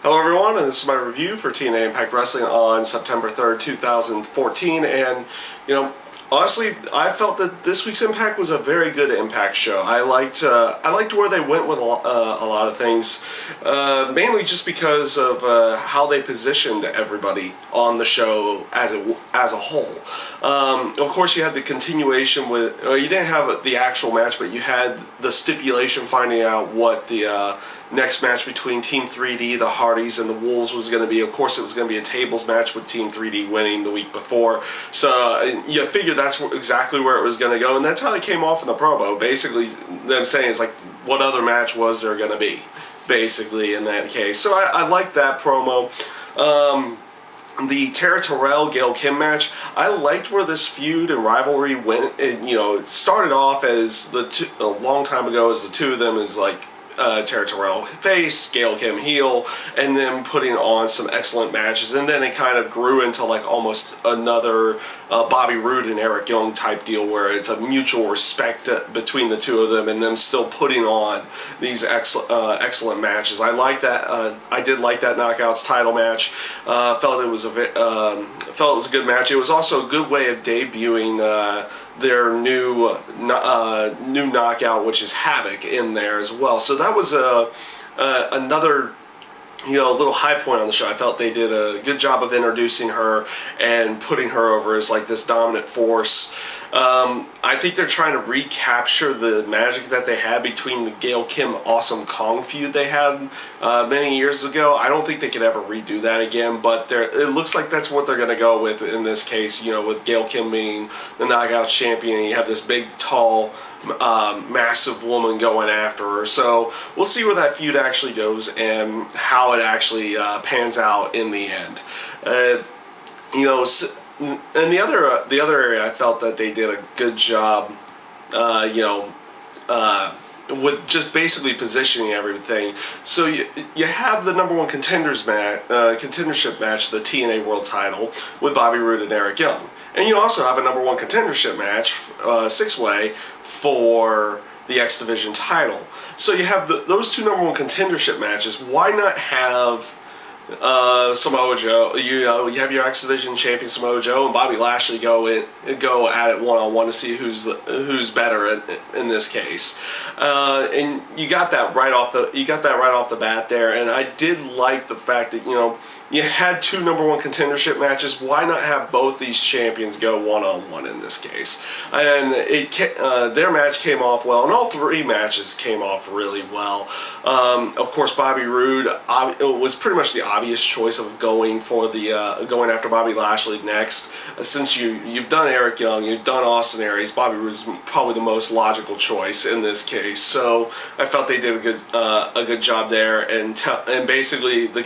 Hello everyone, and this is my review for TNA Impact Wrestling on September 3rd, 2014, and, honestly, I felt that this week's Impact was a very good Impact show. I liked where they went with a lot of things, mainly just because of how they positioned everybody on the show as a whole. Of course, you had the continuation with, you didn't have the actual match, but you had the stipulation finding out what the next match between Team 3D, the Hardys, and the Wolves was going to be. Of course, it was going to be a tables match with Team 3D winning the week before. So you figured that's exactly where it was going to go, and that's how it came off in the promo. Basically, them saying it's like, what other match was there going to be, basically, in that case. So I liked that promo. The Tara Terrell-Gail Kim match, I liked where this feud and rivalry went. It started off as a long time ago as the two of them is like, Tara Terrell face, Gail Kim heel, and then putting on some excellent matches, and then it kind of grew into like almost another Bobby Roode and Eric Young type deal where it's a mutual respect between the two of them, and them still putting on these excellent matches. I like that. I did like that Knockouts title match. Felt it was a good match. It was also a good way of debuting their new knockout, which is Havoc, in there as well. So that was another little high point on the show. I felt they did a good job of introducing her and putting her over as like this dominant force. I think they're trying to recapture the magic that they had between the Gail Kim Awesome Kong feud they had many years ago. I don't think they could ever redo that again, but it looks like that's what they're going to go with in this case, with Gail Kim being the Knockouts champion, and you have this big, tall, massive woman going after her. So we'll see where that feud actually goes and how it actually pans out in the end. And the other area I felt that they did a good job, with just basically positioning everything. So you have the number one contendership match, the TNA World Title, with Bobby Roode and Eric Young. And you also have a number one contendership match, six-way, for the X Division title. So you have those two number one contendership matches. Why not have Samoa Joe? You have your X Division champion Samoa Joe and Bobby Lashley go at it one-on-one to see who's better in this case. And you got that right off the bat there. And I did like the fact that you had two number one contendership matches. Why not have both these champions go one-on-one in this case? And their match came off well, and all three matches came off really well. Of course, Bobby Roode was pretty much the obvious choice of going after Bobby Lashley next. Since you've done Eric Young, you've done Austin Aries, Bobby Roode is probably the most logical choice in this case. So I felt they did a good job there, and basically the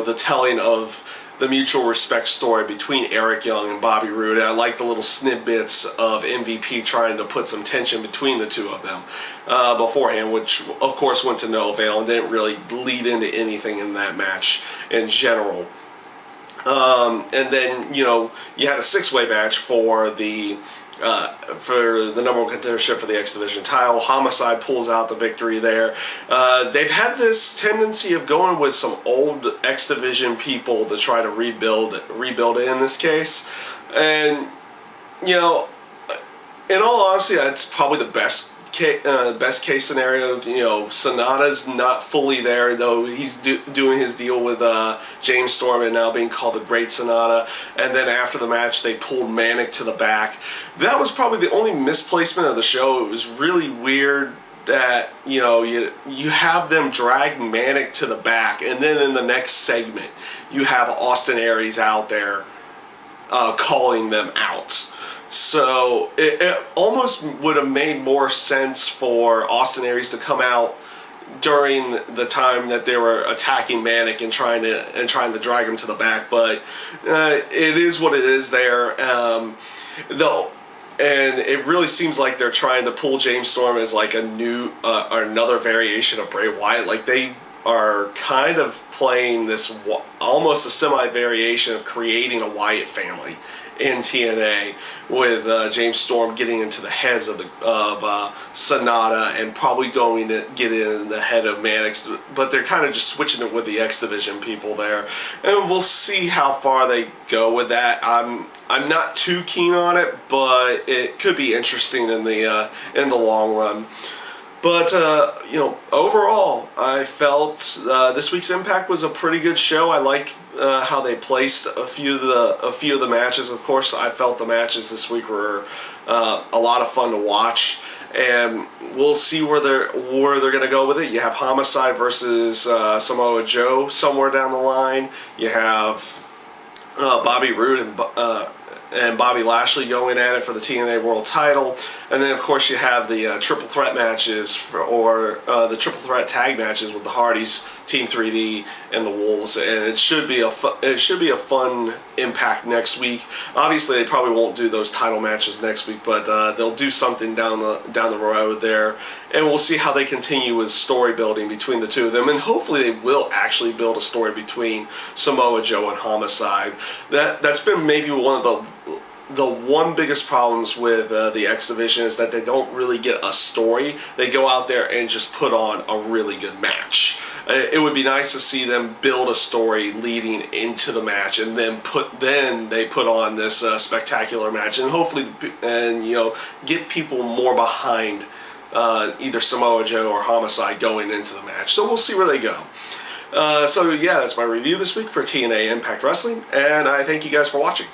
the telling of the mutual respect story between Eric Young and Bobby Roode. And I like the little snippets of MVP trying to put some tension between the two of them beforehand, which of course went to no avail and didn't really lead into anything in that match in general. And then you had a six-way match for the number one contendership for the X Division title. Homicide pulls out the victory there. They've had this tendency of going with some old X Division people to try to rebuild it in this case. And in all honesty, that's probably the best case scenario. Sonata's not fully there, though he's doing his deal with James Storm and now being called the Great Sonata. And then after the match, they pulled Manic to the back. That was probably the only misplacement of the show. It was really weird that you have them drag Manic to the back, and then in the next segment you have Austin Aries out there calling them out. So it almost would have made more sense for Austin Aries to come out during the time that they were attacking Manic and trying to drag him to the back. But it is what it is there. And it really seems like they're trying to pull James Storm as like a new another variation of Bray Wyatt. Like they are kind of playing this almost a semi-variation of creating a Wyatt family in TNA, with James Storm getting into the heads of Sonata and probably going to get in the head of Mannix, but they're kind of just switching it with the X Division people there, and we'll see how far they go with that. I'm not too keen on it, but it could be interesting in the long run. But overall, I felt this week's Impact was a pretty good show. I liked how they placed a few of the matches. Of course, I felt the matches this week were a lot of fun to watch, and we'll see where they're going to go with it. You have Homicide versus Samoa Joe somewhere down the line. You have Bobby Roode and Bobby Lashley going at it for the TNA World Title, and then of course you have the triple threat matches the triple threat tag matches with the Hardys, Team 3D, and the Wolves, and it should be a fun Impact next week. Obviously, they probably won't do those title matches next week, but they'll do something down the road there, and we'll see how they continue with story building between the two of them, and hopefully they will actually build a story between Samoa Joe and Homicide. That's been maybe one of the one biggest problems with the X Division is that they don't really get a story. They go out there and just put on a really good match. It would be nice to see them build a story leading into the match, and then they put on this spectacular match, and hopefully get people more behind either Samoa Joe or Homicide going into the match. So we'll see where they go. So yeah, that's my review this week for TNA Impact Wrestling, and I thank you guys for watching.